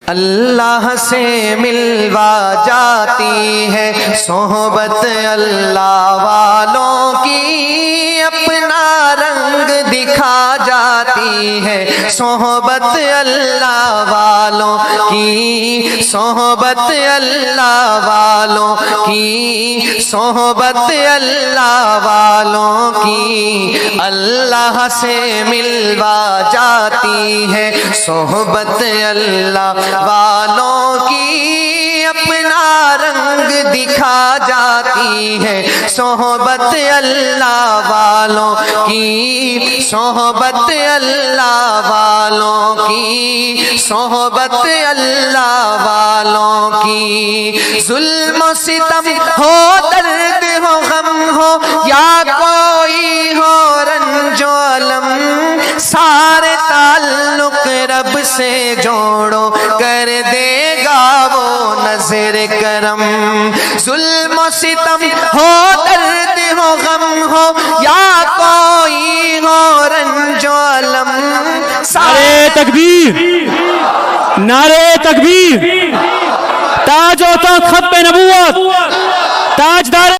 اللہ سے ملوا جاتی ہے صحبت اللہ والوں کی، اپنا رنگ دکھا جاتی ہے صحبت اللہ والوں کی، صحبت اللہ والوں کی، صحبت اللہ والوں کی، اللہ سے ملوا جاتی ہے صحبت اللہ والوں کی، اپنا رنگ دکھا جاتی ہے صحبت اللہ والوں کی، صحبت اللہ والوں کی، صحبت اللہ والوں کی۔ ظلم و ستم ہو، درد ہو، غم ہو، یا کوئی ہو رنج و الم، سارے تعلق رب سے جوڑو، کر دے گا وہ نظر کرم۔ ظلم و ستم ہو، درد ہو، غم ہو، یا کوئی ہو رنج و الم، نعرے تکبیر، نعرے تکبیر، تاج و تخت نبوت، تاجدار